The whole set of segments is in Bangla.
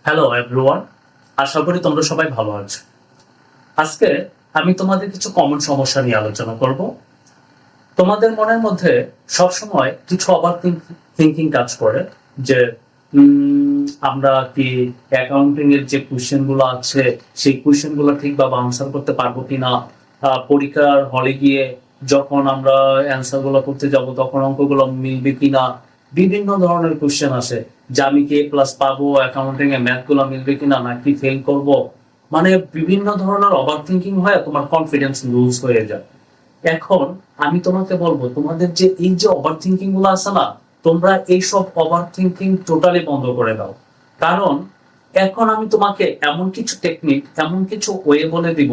হ্যালো এভরিওয়ান, আশা করি তোমরা সবাই ভালো আছো। আজকে আমি তোমাদের কিছু কমন সমস্যা নিয়ে আলোচনা করব। তোমাদের মনের মধ্যে সবসময় কিছু ওভার থিঙ্কিং কাজ করে যে আমরা কি অ্যাকাউন্টিং এর যে কোশ্চেন গুলো আছে সেই কোশ্চেন গুলো ঠিকভাবে আনসার করতে পারবো কিনা, পরীক্ষার হলে গিয়ে যখন আমরা অ্যান্সার গুলো করতে যাব তখন অঙ্কগুলো মিলবে কিনা, বিভিন্ন ধরনের কোশ্চেন আসে যে আমি কি প্লাস পাবো, অ্যাকাউন্টিং এ ম্যাথ গুলো মিলবে কিনা নাকি ফেল করব। মানে বিভিন্ন ধরনের ওভার থিঙ্কিং হয়, তোমার কনফিডেন্স লুজ হয়ে যায়। এখন আমি তোমাকে বলবো, তোমাদের যে এই যে ওভার থিঙ্কিং গুলো আছে না, তোমরা এইসব ওভার থিঙ্কিং টোটালি বন্ধ করে দাও। কারণ এখন আমি তোমাকে এমন কিছু টেকনিক, এমন কিছু ওয়ে বলে দিব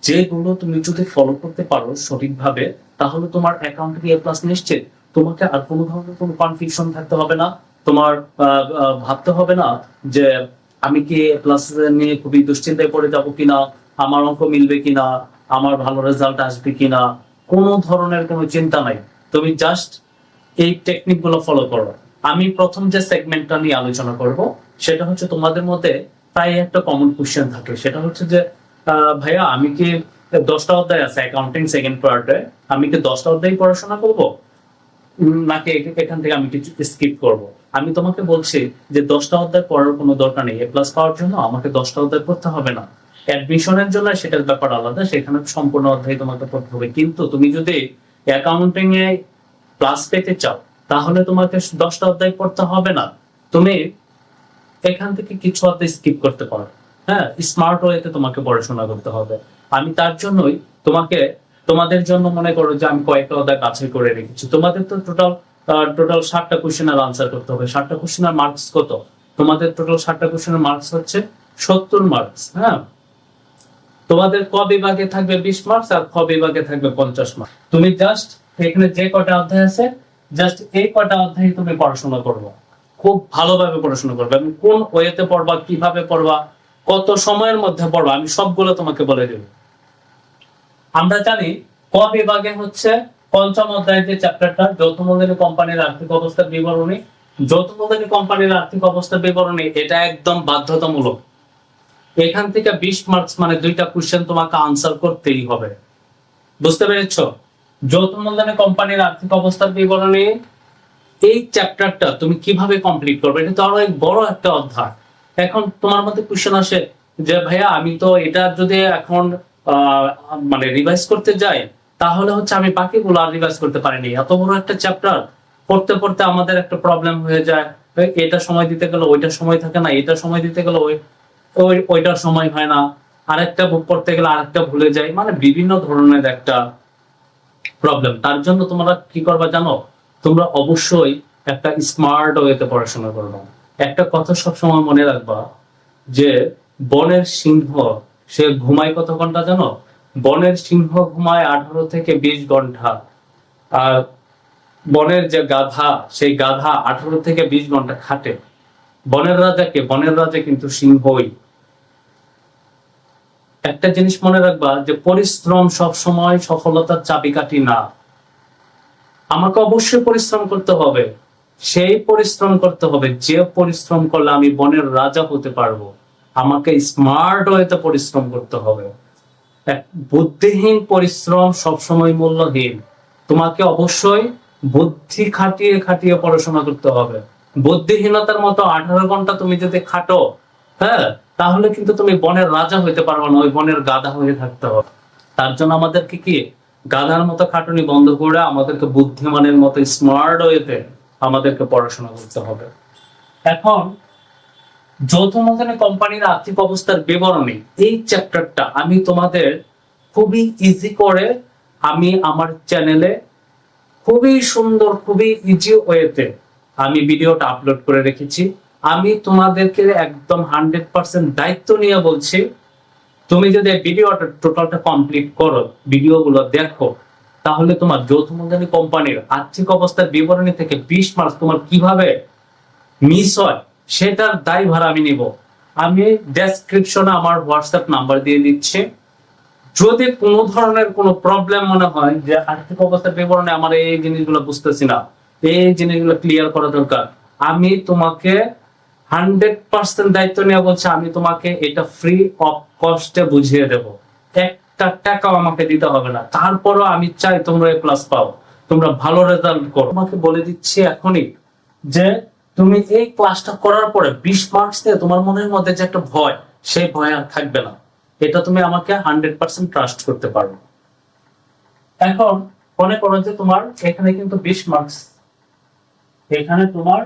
যেগুলো তুমি যদি ফলো করতে পারো সঠিকভাবে, তাহলে তোমার অ্যাকাউন্টে এ প্লাস নিশ্চিত। তোমাকে আর কোনো ধরনের কোনো কনফিউশন থাকতে হবে না। তোমার ভাবতে হবে না যে আমি কি এ প্লাস নিয়ে খুবই দুশ্চিন্তায় পড়ে যাব কিনা, আমার অঙ্ক মিলবে কিনা, আমার ভালো রেজাল্ট আসবে কিনা। কোনো ধরনের কোনো চিন্তা নাই। তুমি জাস্ট এই টেকনিক গুলো ফলো করো। আমি প্রথম যে সেগমেন্টটা নিয়ে আলোচনা করব সেটা হচ্ছে, তোমাদের মধ্যে প্রায় একটা কমন কোশ্চেন থাকে, সেটা হচ্ছে যে ভাইয়া আমি কি 10টা অধ্যায় আছে অ্যাকাউন্টিং সেকেন্ড পার্টে, আমি কি 10টা অধ্যায় পড়াশোনা করব নাকি এখান থেকে আমি কিছু স্কিপ করব। আমি তোমাকে বলছি যে 10টা অধ্যায় পড়ার কোনো দরকার নেই। এ প্লাস পাওয়ার জন্য আমাকে 10টা অধ্যায় পড়তে হবে না। অ্যাডমিশনের জন্য সেটার ব্যাপার আলাদা, সেখানে সম্পূর্ণ অধ্যায় তোমাকে পড়তে হবে। কিন্তু তুমি যদি অ্যাকাউন্টিং এ প্লাস পেতে চাও তাহলে তোমাকে 10টা অধ্যায় পড়তে হবে না। তুমি এখান থেকে কিছু অধ্যায় স্কিপ করতে পারো। হ্যাঁ, স্মার্ট ওয়েতে তোমাকে পড়াশোনা করতে হবে। আমি তার জন্যই তোমাকে, তোমাদের জন্য মনে করো যে আমি কয়েকটা অধ্যায় বাছাই করে রেখেছি। তোমাদের তো টোটাল 7টা কোশ্চেনের আনসার করতে হবে। 7টা কোশ্চেনের মার্কস কত? তোমাদের টোটাল 7টা কোশ্চেনের মার্কস হচ্ছে 70 মার্কস। হ্যাঁ, তোমাদের ক বিভাগে থাকবে 20 মার্কস আর খ বিভাগে থাকবে 50 মার্কস। তুমি জাস্ট এখানে যে কটা অধ্যায় আছে, জাস্ট এই কটা অধ্যায় তুমি পড়াশোনা করবে। খুব ভালোভাবে পড়াশোনা করবে। এবং কোন ওয়েতে পড়বা, কিভাবে পড়বা, কত সময়ের মধ্যে পড়বা, আমি সবগুলো তোমাকে বলে দেব। আমরা জানি ক বিভাগে হচ্ছে পঞ্চম অধ্যায়ের যে চ্যাপ্টারটা, যৌথ মূলধনী কোম্পানির আর্থিক অবস্থার বিবরণী। যৌথ মূলধনী কোম্পানির আর্থিক অবস্থার বিবরণী এটা একদম বাধ্যতামূলক। এখান থেকে 20 মার্কস মানে 2টা কোশ্চেন তোমাকে আনসার করতেই হবে। বুঝতে পেরেছো? যৌথ মূলধনী কোম্পানির আর্থিক অবস্থার বিবরণী এই চ্যাপ্টারটা তুমি কিভাবে কমপ্লিট করবে, এটা তো আরো এক বড় একটা অধ্যায়। এখন তোমার মধ্যে কোশ্চেন আসে যে ভাইয়া আমি তো এটা যদি এখন মানে রিভাইজ করতে যাই তাহলে হচ্ছে আমি বাকিগুলো আর রিভাইজ করতে পারিনি। এত বড় একটা চ্যাপ্টার পড়তে পড়তে আমাদের একটা প্রবলেম হয়ে যায়, এটা সময় দিতে গেলে ওইটা সময় থাকে না, এটা সময় দিতে গেলে ওইটার সময় হয় না, আরেকটা বুক পড়তে গেলে আরেকটা ভুলে যাই, মানে বিভিন্ন ধরনের একটা প্রবলেম। তার জন্য তোমরা কি করবা জানো? তোমরা অবশ্যই একটা স্মার্ট ওয়েতে পড়াশোনা করবা। একটা কথা সবসময় মনে রাখবা যে বনের সিংহ সে ঘুমায় কত ঘন্টা জানো? বনের সিংহ ঘুমায় 18 থেকে 20 ঘন্টা। আর বনের যে গাধা, সেই গাধা 18 থেকে 20 ঘন্টা খাটে। বনের রাজাকে, বনের রাজা কিন্তু সিংহই। একটা জিনিস মনে রাখবা যে পরিশ্রম সব সময় সফলতার চাবিকাঠি না। আমাকে অবশ্যই পরিশ্রম করতে হবে। সেই পরিশ্রম করতে হবে যে পরিশ্রম করলে আমি বনের রাজা হতে পারবো। আমাকে স্মার্ট ওয়েতে পরিশ্রম করতে হবে। বুদ্ধিহীন পরিশ্রম সবসময় মূল্যহীন। তোমাকে অবশ্যই বুদ্ধি খাটিয়ে খাটিয়ে পড়াশোনা করতে হবে। বুদ্ধিহীনতার মতো 18 ঘন্টা তুমি যদি খাটো, হ্যাঁ, তাহলে কিন্তু তুমি বনের রাজা হইতে পারবে না, ওই বনের গাধা হয়ে থাকতে হবে। তার জন্য আমাদেরকে কি গাধার মতো খাটুনি বন্ধ করে আমাদেরকে বুদ্ধিমানের মতো স্মার্ট ওয়েতে আমাদেরকে পড়াশোনা করতে হবে। এখন যৌথ মূলধনী কোম্পানির আর্থিক অবস্থার বিবরণী এই চ্যাপ্টারটা আমি তোমাদের খুবই ইজি করে আমি আমার চ্যানেলে খুবই সুন্দর, খুবই ইজি ওয়েতে আমি ভিডিওটা আপলোড করে রেখেছি। আমি তোমাদেরকে একদম 100% দায়িত্ব নিয়ে বলছি, তুমি যদি ভিডিওটা টোটালটা কমপ্লিট করো, ভিডিওগুলো দেখো, তাহলে তোমার যৌথ মূলধনী কোম্পানির আর্থিক অবস্থার বিবরণী থেকে 20 মার্কস তোমার কিভাবে মিস হয় সেটার দায়ভার আমি নিব। আমি ডেসক্রিপশনে আমার হোয়াটসঅ্যাপ নাম্বার দিয়ে দিচ্ছি। যদি কোনো ধরনের কোনো প্রবলেম মনে হয় যে আর্থিক অবস্থার বিবরণে আমার এই জিনিসগুলো বুঝতেছি না, এই জিনিসগুলো ক্লিয়ার করা দরকার, আমি তোমাকে 100% দায়িত্ব নিয়ে বলছে আমি তোমাকে এটা ফ্রি অফ কস্টে বুঝিয়ে দেব, একটা টাকাও আমাকে দিতে হবে না। তারপরও আমি চাই তোমরা এ প্লাস পাও, তোমরা ভালো রেজাল্ট করো। তোমাকে বলে দিচ্ছি এখনই যে তুমি এই ক্লাসটা করার পরে 20 মার্কস নিয়ে তোমার মনের মধ্যে যে একটা ভয়, সেই ভয় আর থাকবে না। এটা তুমি আমাকে 100% ট্রাস্ট করতে পারো। এখন মনে করো যে তোমার এখানে কিন্তু 20 মার্কস, এখানে তোমার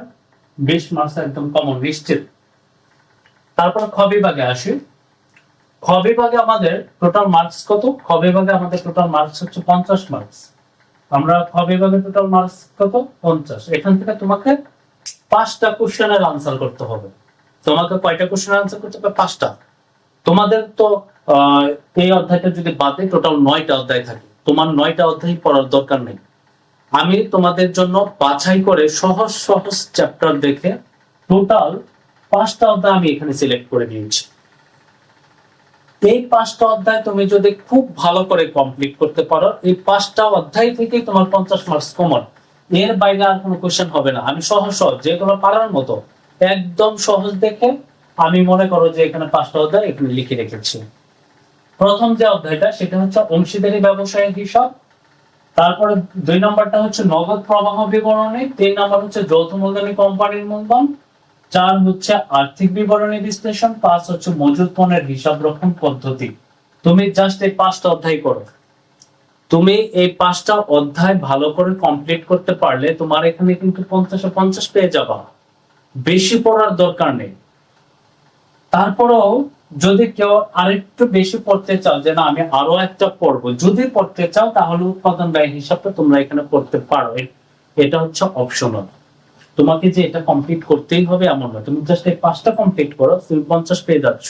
20 মার্কস একদম কমন নিশ্চিত। তারপর খ বিভাগে আসি। খ বিভাগে আমাদের টোটাল মার্কস কত? খ বিভাগে আমাদের টোটাল মার্কস হচ্ছে 50 মার্কস। আমরা খ বিভাগে টোটাল মার্কস কত? 50। এখান থেকে তোমাকে 5টা কোশ্চেনের আনসার করতে হবে। তোমাকে কয়টা কোশ্চেনের আনসার করতে হবে? 5টা। তোমাদের তো এই অধ্যায়টা যদি বাদে টোটাল 9টা অধ্যায় থাকে, তোমার 9টা অধ্যায় পড়ার দরকার নেই। আমি তোমাদের জন্য বাছাই করে সহজ সহজ চ্যাপ্টার দেখে টোটাল 5টা অধ্যায় আমি এখানে সিলেক্ট করে দিয়েছি। এই 5টা অধ্যায় তুমি যদি খুব ভালো করে কমপ্লিট করতে পারো, এই 5টা অধ্যায় থেকে তোমার 50 মার্কস কমন। এর বাইরে আর কোনো কোশ্চেন হবে না। আমি সহজ সহজ যেগুলো পারার মতো একদম সহজ দেখে আমি মনে করো যে এখানে 5টা অধ্যায় এখানে লিখে রেখেছি। প্রথম যে অধ্যায়টা সেটা হচ্ছে অংশীদারি ব্যবসায়ের হিসাব। তারপরে 2 নম্বরটা হচ্ছে নগদ প্রবাহ বিবরণী। 3 নম্বর হচ্ছে যৌথ মূলধনী কোম্পানির মূলধন। 4 হচ্ছে আর্থিক বিবরণী বিশ্লেষণ। 5 হচ্ছে মজুত পণ্যের হিসাব রক্ষণ পদ্ধতি। তুমি জাস্ট এই 5টা অধ্যায় করো। তুমি এই 5টা অধ্যায় ভালো করে কমপ্লিট করতে পারলে তোমার এখানে কিন্তু 50-এ 50 পেয়ে যাবা। বেশি পড়ার দরকার নেই। তারপরেও যদি কেউ আরেকটু বেশি পড়তে চাও, যে না আমি আরো একটা পড়বো, যদি পড়তে চাও তাহলে উৎপাদন ব্যয় হিসাবটা তোমরা এখানে পড়তে পারো। এটা হচ্ছে অপশনাল। তোমাকে যে এটা কমপ্লিট করতেই হবে এমন না। তুমি জাস্ট এই 5টা কমপ্লিট করো, তুমি 50 পেয়ে যাচ্ছ।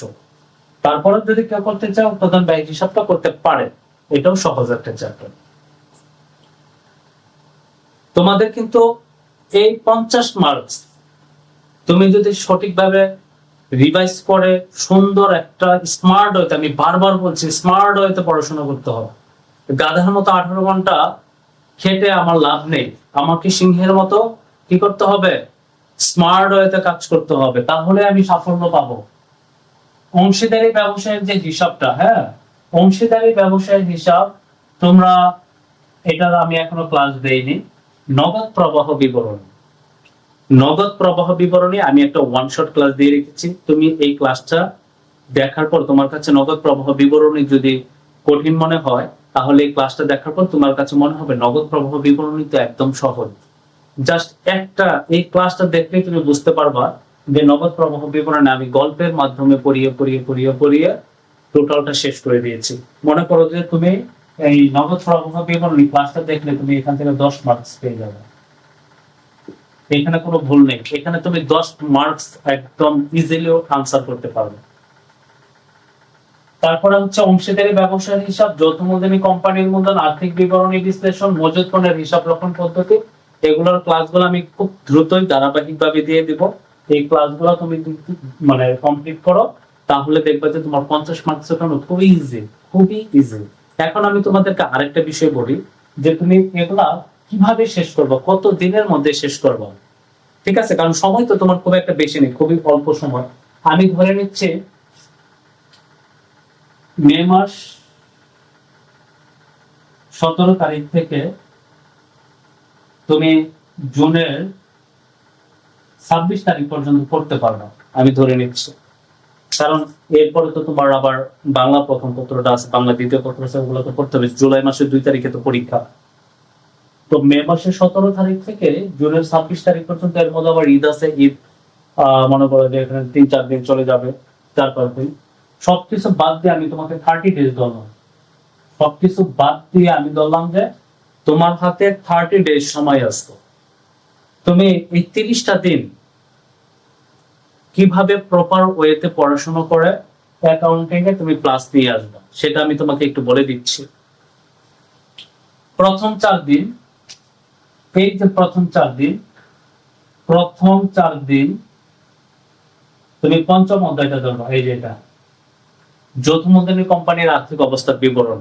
তারপরে যদি কেউ করতে চাও উৎপাদন ব্যয় হিসাবটা করতে পারে, এটাও সহজ একটা চ্যাপ্টার। তোমাদের কিন্তু এই 50 মার্কস তুমি যদি সঠিকভাবে রিভাইজ করে সুন্দর একটা স্মার্ট হইতে, আমি বারবার বলছি স্মার্ট হইতে পড়াশোনা করতে হবে। গাধার মতো 18 ঘন্টা খেটে আমার লাভ নেই। আমাকে সিংহের মতো কি করতে হবে? স্মার্ট হইতে কাজ করতে হবে, তাহলে আমি সাফল্য পাবো। অংশীদারি ব্যবসায়ের যে হিসাবটা, হ্যাঁ অংশীদারি ব্যবসায়ের হিসাব তোমরা, এটা আমি এখনো ক্লাস দেইনি। নগদ প্রবাহ বিবরণী, নগদ প্রবাহ বিবরণী আমি একটা ওয়ান শট ক্লাস দিয়ে রেখেছি। তুমি এই ক্লাসটা দেখার পর তোমার কাছে নগদ প্রবাহ বিবরণী যদি কঠিন মনে হয়, তাহলে এই ক্লাসটা দেখার পর তোমার কাছে মনে হবে নগদ প্রবাহ বিবরণী তো একদম সহজ। জাস্ট একটা এই ক্লাসটা দেখলেই তুমি বুঝতে পারবা যে নগদ প্রবাহ বিবরণী আমি গল্পের মাধ্যমে পড়িয়ে পড়িয়ে পড়িয়ে পড়িয়ে টোটালটা শেষ করে দিয়েছি। মনে করো যে তুমি এই নগদ প্রবাহ বিবরণী ক্লাসটা দেখলে তুমি এখান থেকে 10 মার্কস পেয়ে যাবে। এখানে কোনো ভুল নেই। এখানে তুমি 10 মার্কস একদম ইজিলি আনসার করতে পারবে। তারপরে হচ্ছে অংশীদারি ব্যবসায়ের হিসাব, যৌথ মূলধনী কোম্পানির মূলধন, আর্থিক বিবরণী বিশ্লেষণ, মজুত পণ্যের হিসাব রক্ষণ পদ্ধতি। এগুলোর ক্লাসগুলো আমি খুব দ্রুতই ধারাবাহিকভাবে দিয়ে দিব। এই ক্লাসগুলো তুমি মানে কমপ্লিট করো, তাহলে দেখবে যে তোমার 50 মার্কস ওঠানো খুবই ইজি, খুবই ইজি। এখন আমি তোমাদেরকে আরেকটা বিষয় বলি যে তুমি এগুলা কিভাবে শেষ করবো, কত দিনের মধ্যে শেষ করবো। ঠিক আছে, কারণ সময় তো তোমার খুব একটা বেশি নেই, খুবই অল্প সময়। আমি ধরে নিচ্ছি মে মাস 17 তারিখ থেকে তুমি জুনের 26 তারিখ পর্যন্ত পড়তে পারবে, আমি ধরে নিচ্ছি। কারণ এরপরে তো তোমার আবার বাংলা প্রথম পত্রটা আছে, বাংলা দ্বিতীয় পত্র আছে, ওগুলো তো পড়তে হবে। জুলাই মাসের 2 তারিখে তো পরীক্ষা। তো মে মাসের 17 তারিখ থেকে জুনের 26 তারিখ পর্যন্ত, এর মধ্যে আবার ঈদ আছে। ঈদ মনে করো যে এখানে 3-4 দিন চলে যাবে, 4-5 দিন। সবকিছু বাদ দিয়ে আমি তোমাকে 30 ডেজ ধরলাম। সবকিছু বাদ দিয়ে আমি ধরলাম যে তোমার হাতে 30 ডেজ সময় আসতো। তুমি এই 30টা দিন কিভাবে প্রপার ওয়েতে পড়াশোনা করে অ্যাকাউন্টিং এ তুমি প্লাস নিয়ে আসবে, সেটা আমি তোমাকে একটু বলে দিচ্ছি। প্রথম 4 দিন, এই যে প্রথম 4 দিন তুমি পঞ্চম অধ্যায়টা ধরো। এই যে এটা যৌথ মূলধনী কোম্পানির আর্থিক অবস্থার বিবরণ।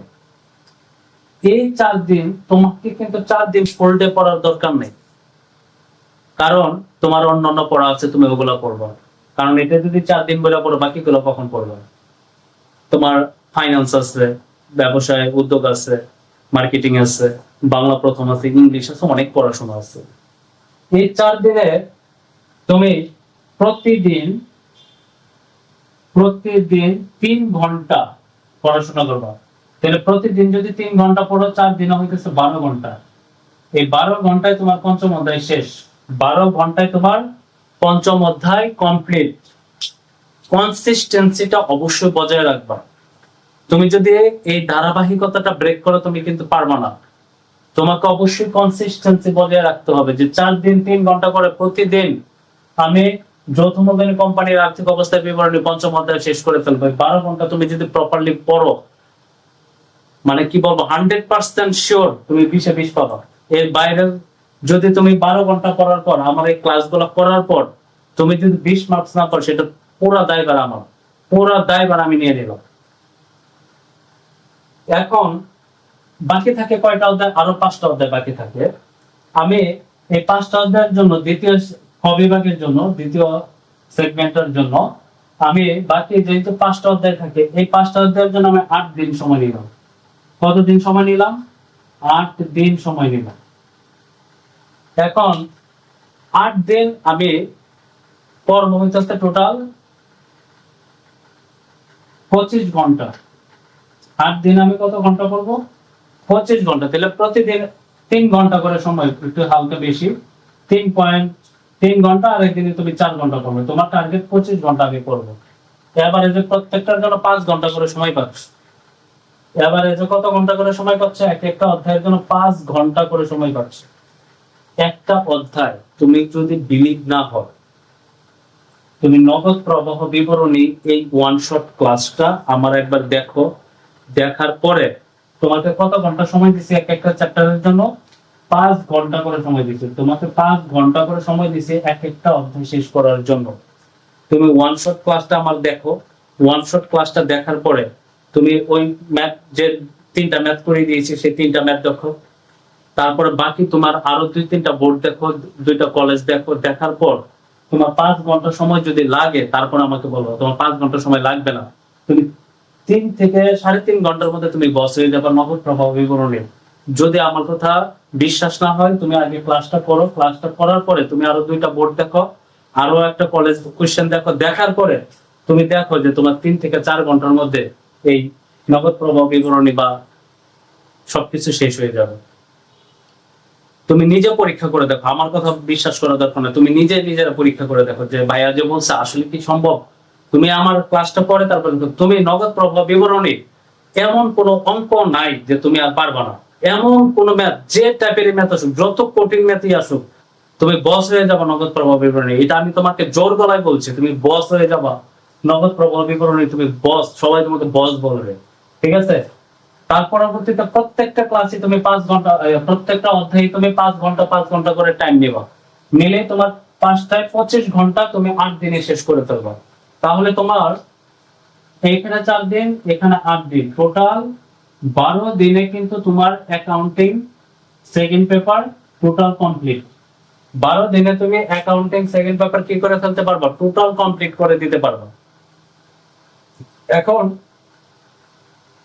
এই 4 দিন তোমাকে কিন্তু 4 দিন ফুল ডে পড়ার দরকার নেই, কারণ তোমার অন্যান্য পড়া আছে, তুমি ওগুলো পড়বা। কারণ এটা যদি 4 দিন বলে পড়ো, বাকিগুলো কখন পড়বে? তোমার ফাইন্যান্স আছে, ব্যবসায় উদ্যোগ আছে, মার্কেটিং আছে, বাংলা প্রথম আছে, ইংলিশ আছে, অনেক পড়াশোনা আছে। এই 4 দিনে তুমি প্রতিদিন প্রতিদিন 3 ঘন্টা পড়াশোনা করবা। তাহলে প্রতিদিন যদি 3 ঘন্টা পড়ো, 4 দিনে হইতেছে 12 ঘন্টা। এই 12 ঘন্টায় তোমার পঞ্চম অধ্যায় শেষ। 12 ঘন্টায় তোমার পঞ্চম অধ্যায় কমপ্লিট। কনসিস্টেন্সিটা অবশ্যই বজায় রাখবা। তুমি যদি এই ধারাবাহিকতাটা ব্রেক করো, তুমি কিন্তু পারবা না। তোমাকে অবশ্যই কনসিস্টেন্সি বজায় রাখতে হবে, যে 4 দিন 3 ঘন্টা করে প্রতিদিন আমি যৌথ মূলধনী কোম্পানির আর্থিক অবস্থার বিবরণী পঞ্চম অধ্যায় শেষ করে ফেলবো। 12 ঘন্টা তুমি যদি প্রপারলি পড়ো, মানে কি বলবো, 100% শিওর তুমি 20-20 পাবা। এর বাইরে যদি তুমি 12 ঘন্টা পড়ার পর, আমার এই ক্লাসগুলো করার পর তুমি যদি 20 মার্কস না পাও, সেটা পুরো দায়ভার আমার, পুরো দায়ভার আমি নিয়ে নিলাম। এখন বাকি থাকে কয়টা অধ্যায়? আরো 5টা অধ্যায় বাকি থাকে। আমি এই 5টা অধ্যায়ের জন্য, দ্বিতীয় বিভাগের জন্য, দ্বিতীয় সেগমেন্টের জন্য আমি বাকি যেহেতু 5টা অধ্যায় থাকে, এই 5টা অধ্যায়ের জন্য আমি 8 দিন সময় নিলাম। কতদিন সময় নিলাম? 8 দিন সময় নিলাম। এখন 8 দিন আমি পড়বো হইতেছে টোটাল 25 ঘন্টা। 8 দিন আমি কত ঘন্টা পড়বো? 25 ঘন্টা। তাহলে প্রতিদিন 3 ঘন্টা করে সময়, একটু হালকা বেশি, 3.3 ঘন্টা, আর একদিনে তুমি 4 ঘন্টা পড়বে। তোমার টার্গেট 25 ঘন্টা আমি পড়বো। এভারেজে প্রত্যেকটার জন্য 5 ঘন্টা করে সময় পাচ্ছ। এভারেজে কত ঘন্টা করে সময় পাচ্ছে? একটা অধ্যায়ের জন্য 5 ঘন্টা করে সময় পাচ্ছে। একটা অধ্যায়, তুমি যদি বিলিভ না হয়, তুমি নগদ প্রবাহ বিবরণী এই ওয়ান শট ক্লাসটা আমার একবার দেখো। দেখার পরে তোমাকে কত ঘন্টা সময় দিছি এক একটা চ্যাপ্টারের জন্য? 5 ঘন্টা করে সময় দিছি। তোমাকে 5 ঘন্টা করে সময় দিছি এক একটা অধ্যায় শেষ করার জন্য। তুমি ওয়ান শট ক্লাসটা আমার দেখো। ওয়ান শট ক্লাসটা দেখার পরে তুমি ওই ম্যাথ, যে 3টা ম্যাথ করে দিয়েছি, সেই 3টা ম্যাথ দেখো। তারপরে বাকি তোমার আরো 2-3টা বোর্ড দেখো, 2টা কলেজ দেখো। দেখার পর তোমার 5 ঘন্টা সময় যদি লাগে, তারপর আমাকে বলবো। তোমার 5 ঘন্টা সময় লাগবে না, তুমি 3 থেকে 3.5 ঘন্টার মধ্যে তুমি বস হয়ে যাবে নগদ প্রবাহ বিবরণী। যদি আমার কথা বিশ্বাস না হয়, তুমি আগে ক্লাসটা করো। ক্লাসটা করার পরে তুমি আরো 2টা বোর্ড দেখো, আরো একটা কলেজ কোশ্চেন দেখো। দেখার পরে তুমি দেখো যে তোমার 3 থেকে 4 ঘন্টার মধ্যে এই নগদ প্রবাহ বিবরণী বা সবকিছু শেষ হয়ে যাবে। তুমি নিজে পরীক্ষা করে দেখো, আমার কথা বিশ্বাস করার দরকার না। তুমি নিজেরা পরীক্ষা করে দেখো যে ভাইয়া যে বলছে আসলে কি সম্ভব। তুমি আমার ক্লাসটা পরে তারপরে তুমি নগদ প্রবাহ বিবরণী, এমন কোনো অঙ্ক নাই যে তুমি আর পারবা না। এমন কোন ম্যাথ, যে টাইপের ম্যাথ আসুক, যত কঠিন ম্যাথই আসুক, তুমি বস হয়ে যাবা নগদ প্রবাহ বিবরণী। এটা আমি তোমাকে জোর গলায় বলছি, তুমি বস হয়ে যাবা নগদ প্রবাহ বিবরণী। তুমি বস, সবাই তোমাকে বস বলবে, ঠিক আছে? তার পরবর্তীতে প্রত্যেকটা ক্লাসে তুমি 5 ঘন্টা, প্রত্যেকটা অধ্যায়ে তুমি 5 ঘন্টা করে টাইম নিবা। নিলে তোমার 5টায় 25 ঘন্টা তুমি 8 দিনে শেষ করে ফেলবা। তাহলে তোমার এখানে 4 দিন, এখানে 8 দিন, টোটাল 12 দিনে কিন্তু তোমার accounting second paper total complete. 12 দিনে তুমি অ্যাকাউন্টিং সেকেন্ড পেপার কি করে ফেলতে পারবা? টোটাল কমপ্লিট করে দিতে পারবা। এখন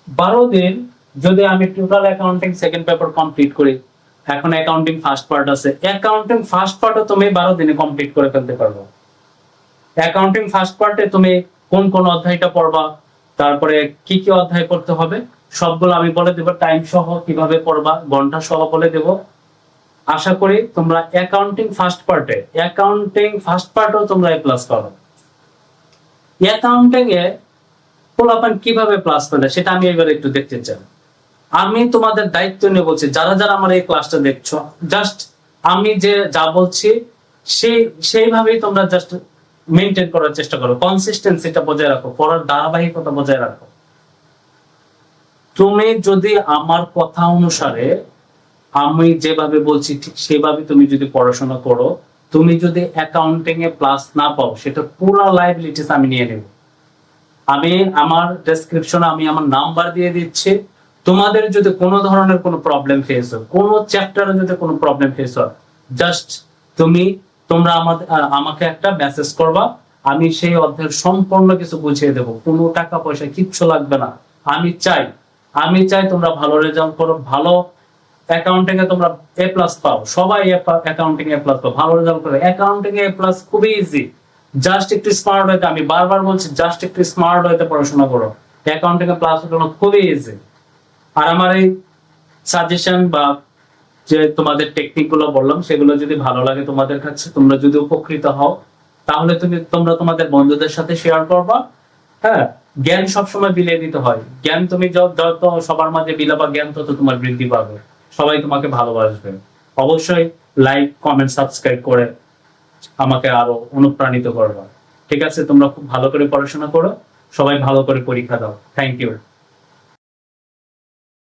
12 দিন যদি আমি total accounting second paper complete করি, এখন অ্যাকাউন্টিং ফার্স্ট পার্ট আছে, অ্যাকাউন্টিং ফার্স্ট পার্টও তুমি 12 দিনে কমপ্লিট করে ফেলতে পারবে। অ্যাকাউন্টিং ফার্স্ট পার্টে তুমি কোন কোন অধ্যায়টা পড়বা, তারপরে কি কি অধ্যায় পড়তে হবে, সবগুলো আমি বলে দেব। টাইম সহ কিভাবে পড়বা, ঘন্টা সহ বলে দেব। আশা করি তোমরা অ্যাকাউন্টিং ফার্স্ট পার্টও তোমরা A+ পাবে। অ্যাকাউন্টিং এ পোলাপান কিভাবে প্লাস পেলে, সেটা আমি এবার একটু দেখতে চাই। আমি তোমাদের দায়িত্ব নিয়ে বলছি, যারা যারা আমার এই ক্লাসটা দেখছো, জাস্ট আমি যে যা বলছি সেইভাবেই তোমরা জাস্ট মেনটেন করার চেষ্টা করো। কনসিস্টেন্সিটা বজায় রাখো, পড়ার ধারাবাহিকতা বজায় রাখো। তুমি যদি আমার কথা অনুসারে, আমি যেভাবে বলছি ঠিক সেভাবে তুমি যদি পড়াশোনা করো, তুমি যদি অ্যাকাউন্টিং এ প্লাস না পাও, সেটা পুরো লাইবিলিটিস আমি নিয়ে নেব। আমি আমার ডেসক্রিপশনে আমি আমার নাম্বার দিয়ে দিচ্ছি। তোমাদের যদি কোনো ধরনের কোনো প্রবলেম ফেস হয়, কোনো চ্যাপ্টারে যদি কোনো প্রবলেম ফেস হয়, জাস্ট তোমরা আমাকে একটা মেসেজ করবা। আমি সেই অধ্যায়ের সম্পূর্ণ কিছু বুঝিয়ে দেবো, কোনো টাকা পয়সা কিচ্ছু লাগবে না। আমি চাই তোমরা ভালো রেজাল্ট করো, ভালো অ্যাকাউন্টিং এ তোমরা এ প্লাস পাও, সবাই অ্যাকাউন্টিং এ প্লাস পাও, ভালো রেজাল্ট করো। অ্যাকাউন্টিং এ প্লাস খুবই ইজি, জাস্ট একটু স্মার্ট হইতে, আমি বারবার বলছি জাস্ট একটু স্মার্ট হইতে পড়াশোনা করো, অ্যাকাউন্টিং এ প্লাস হলো খুবই ইজি। আর আমার এই সাজেশন বা যে তোমাদের টেকনিক গুলো বললাম সেগুলো যদি ভালো লাগে তোমাদের কাছে, তোমরা যদি উপকৃত হও, তাহলে তোমরা তোমাদের বন্ধুদের সাথে শেয়ার করবা। হ্যাঁ, জ্ঞান সবসময় বিলিয়ে দিতে হয়, জ্ঞান তুমি যত সবার মাঝে বিলাবা, জ্ঞান তত তোমার বৃদ্ধি পাবে, সবাই তোমাকে ভালোবাসবে। অবশ্যই লাইক, কমেন্ট, সাবস্ক্রাইব করে আমাকে আরো অনুপ্রাণিত করবা। ঠিক আছে, তোমরা খুব ভালো করে পড়াশোনা করো, সবাই ভালো করে পরীক্ষা দাও। Thank you.